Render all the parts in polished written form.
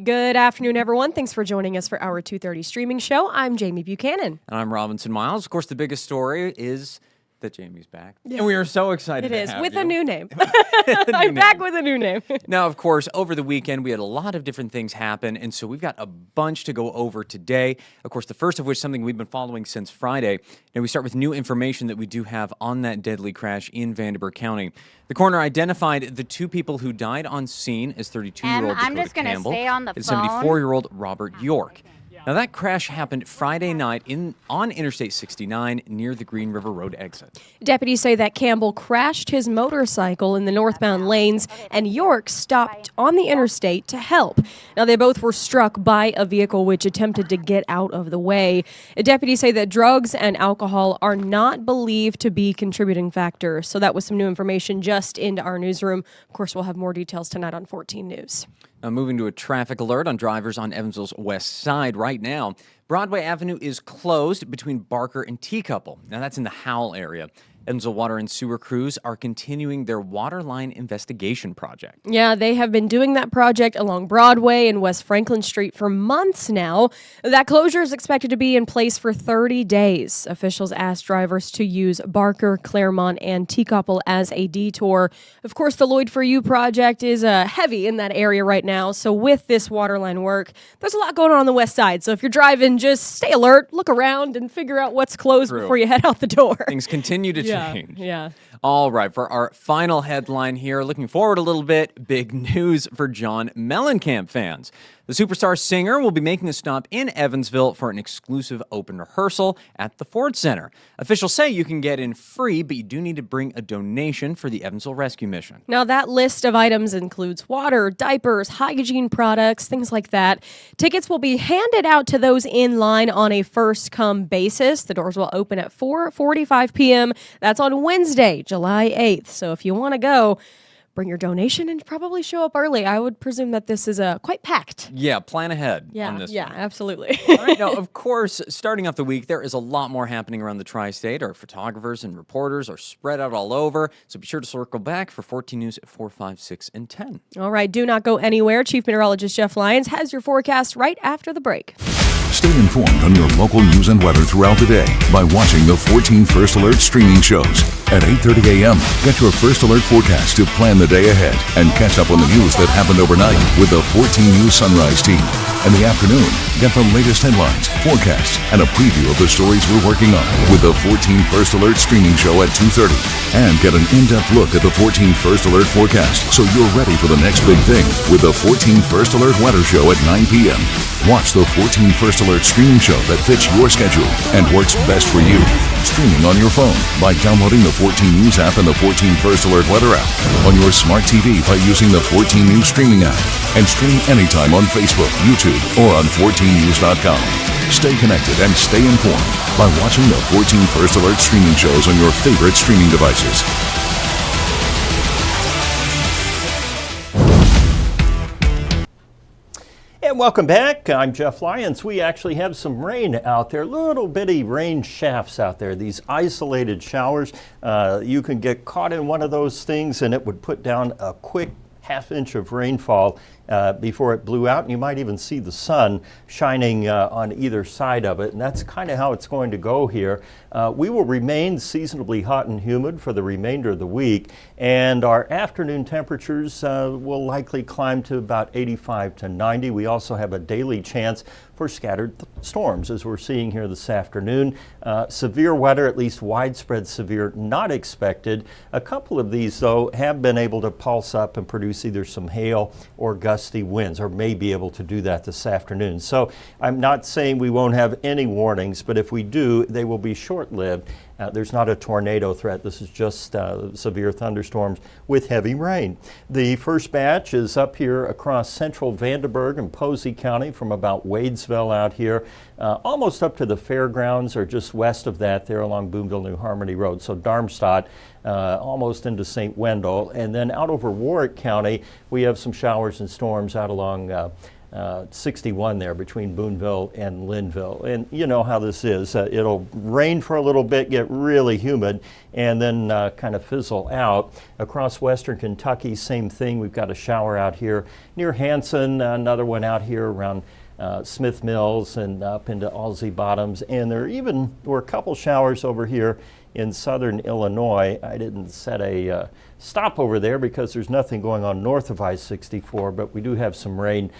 Good afternoon, everyone. Thanks for joining us for our 2:30 streaming show. I'm Jamie Buchanan. And I'm Robinson Miles. Of course, the biggest story is that Jamie's back. Yeah. And we are so excited It to is, have with you. a new name. I'm back with a new name. Now, of course, over the weekend, we had a lot of different things happen, and so we've got a bunch to go over today. Of course, the first of which, something we've been following since Friday. And we start with new information that we do have on that deadly crash in Vanderburgh County. The coroner identified the two people who died on scene as 32-year-old I'm Dakota just gonna Campbell stay on the and phone. 74-year-old Robert York. Now, that crash happened Friday night on Interstate 69 near the Green River Road exit. Deputies say that Campbell crashed his motorcycle in the northbound lanes, and York stopped on the interstate to help. Now, they both were struck by a vehicle which attempted to get out of the way. Deputies say that drugs and alcohol are not believed to be contributing factors. So that was some new information just into our newsroom. Of course, we'll have more details tonight on 14 News. Now, moving to a traffic alert on drivers on Evansville's west side right now. Broadway Avenue is closed between Barker and Teacouple. Now, that's in the Howell area. Evansville Water and Sewer crews are continuing their water line investigation project. Yeah, they have been doing that project along Broadway and West Franklin Street for months now. That closure is expected to be in place for 30 days. Officials asked drivers to use Barker, Claremont, and Teacouple as a detour. Of course, the Lloyd For You project is heavy in that area right now. So with this water line work, there's a lot going on the west side. So if you're driving, just stay alert, look around, and figure out what's closed before you head out the door. Things continue to change. Yeah. All right, for our final headline here, looking forward a little bit, big news for John Mellencamp fans. The superstar singer will be making a stop in Evansville for an exclusive open rehearsal at the Ford Center. Officials say you can get in free, but you do need to bring a donation for the Evansville Rescue Mission. Now, that list of items includes water, diapers, hygiene products, things like that. Tickets will be handed out to those in line on a first-come basis. The doors will open at 4:45 p.m. That's on Wednesday, July 8th. So if you want to go, bring your donation and probably show up early. I would presume that this is quite packed. Yeah, plan ahead on this one. Absolutely. All right, now, of course, starting off the week, there is a lot more happening around the tri-state. Our photographers and reporters are spread out all over, so be sure to circle back for 14 News at 4, 5, 6, and 10. All right, do not go anywhere. Chief Meteorologist Jeff Lyons has your forecast right after the break. Stay informed on your local news and weather throughout the day by watching the 14 First Alert streaming shows. At 8:30 a.m., get your First Alert forecast to plan the day ahead and catch up on the news that happened overnight with the 14 News Sunrise team. In the afternoon, get the latest headlines, forecasts, and a preview of the stories we're working on with the 14 First Alert streaming show at 2:30. And get an in-depth look at the 14 First Alert forecast so you're ready for the next big thing with the 14 First Alert weather show at 9 p.m. Watch the 14 First Alert streaming show that fits your schedule and works best for you. Streaming on your phone by downloading the 14 News app and the 14 First Alert weather app. On your smart TV by using the 14 News streaming app. And stream anytime on Facebook, YouTube, or on 14news.com. Stay connected and stay informed by watching the 14 First Alert streaming shows on your favorite streaming devices. And welcome back. I'm Jeff Lyons. We actually have some rain out there, little bitty rain shafts out there, these isolated showers. You can get caught in one of those things and it would put down a quick half-inch of rainfall before it blew out, and you might even see the sun shining on either side of it, and that's kind of how it's going to go here. We will remain seasonably hot and humid for the remainder of the week, and our afternoon temperatures will likely climb to about 85 to 90. We also have a daily chance for scattered storms, as we're seeing here this afternoon. Severe weather, at least widespread severe, not expected. A couple of these, though, have been able to pulse up and produce either some hail or gusty winds, or may be able to do that this afternoon. So I'm not saying we won't have any warnings, but if we do, they will be short-lived. There's not a tornado threat. This is just severe thunderstorms with heavy rain. The first batch is up here across central Vanderburgh and Posey County from about Wadesville out here, almost up to the fairgrounds, or just west of that there along Boonville New Harmony Road. So Darmstadt, almost into St. Wendell. And then out over Warwick County, we have some showers and storms out along 61 there between Boonville and Linville. And you know how this is. It'll rain for a little bit, get really humid, and then kind of fizzle out. Across western Kentucky, same thing. We've got a shower out here near Hanson, another one out here around Smith Mills and up into Alsey Bottoms. And there even were a couple showers over here in southern Illinois. I didn't set a stop over there because there's nothing going on north of I-64, but we do have some rain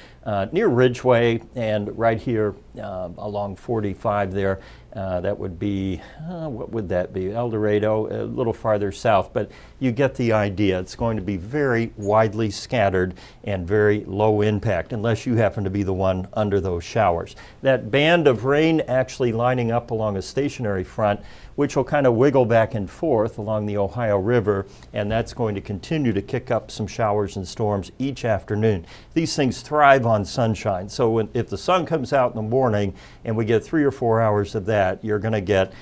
near Ridgeway and right here along 45 there. That would be, what would that be? El Dorado, a little farther south, but you get the idea. It's going to be very widely scattered and very low impact, unless you happen to be the one under those showers. That band of rain actually lining up along a stationary front, which will kind of wiggle back and forth along the Ohio River, and that's going to continue to kick up some showers and storms each afternoon. These things thrive on sunshine, so if the sun comes out in the morning and we get 3 or 4 hours of that, you're going to get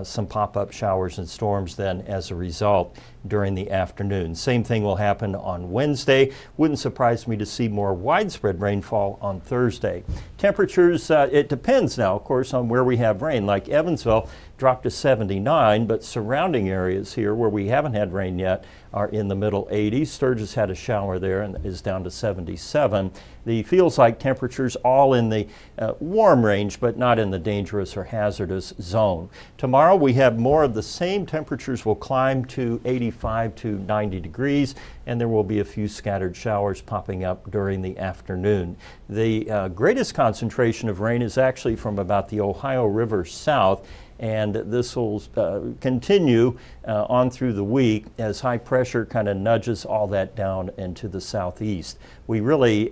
some pop-up showers and storms then as a result during the afternoon. Same thing will happen on Wednesday. Wouldn't surprise me to see more widespread rainfall on Thursday. Temperatures, it depends now, of course, on where we have rain. Like Evansville dropped to 79, but surrounding areas here where we haven't had rain yet are in the middle 80s. Sturgis had a shower there and is down to 77. The feels like temperatures all in the warm range, but not in the dangerous or hazardous zone. Tomorrow we have more of the same. Temperatures will climb to 85 to 90 degrees, and there will be a few scattered showers popping up during the afternoon. The greatest concentration of rain is actually from about the Ohio River south, and this will continue on through the week as high pressure kind of nudges all that down into the southeast. We really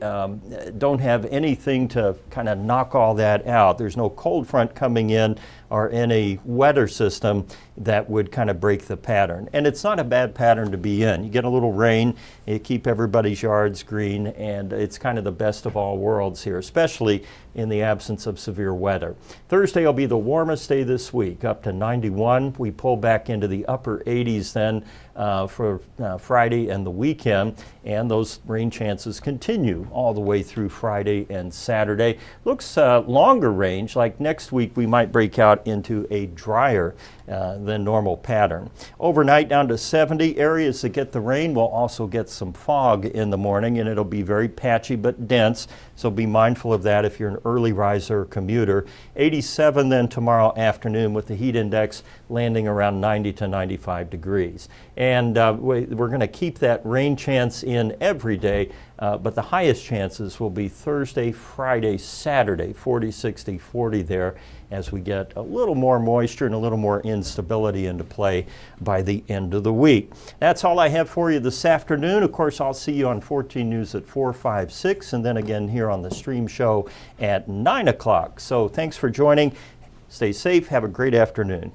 don't have anything to kind of knock all that out. There's no cold front coming in or any weather system that would kind of break the pattern. And it's not a bad pattern to be in. You get a little rain, you keep everybody's yards green, and it's kind of the best of all worlds here, especially in the absence of severe weather. Thursday will be the warmest day this week, up to 91. We pull back into the upper 80s then for Friday and the weekend, and those rain chances continue all the way through Friday and Saturday. Looks longer range, like next week we might break out into a drier than normal pattern. Overnight down to 70. Areas that get the rain will also get some fog in the morning, and it'll be very patchy but dense, so be mindful of that if you're an early riser or commuter. 87 then tomorrow afternoon, with the heat index landing around 90 to 95 degrees. And we're going to keep that rain chance in every day, but the highest chances will be Thursday, Friday, Saturday, 40, 60, 40 there, as we get a little more moisture and a little more instability into play by the end of the week. That's all I have for you this afternoon. Of course, I'll see you on 14 News at 4, 5, 6, and then again here on the stream show at 9 o'clock. So thanks for joining. Stay safe. Have a great afternoon.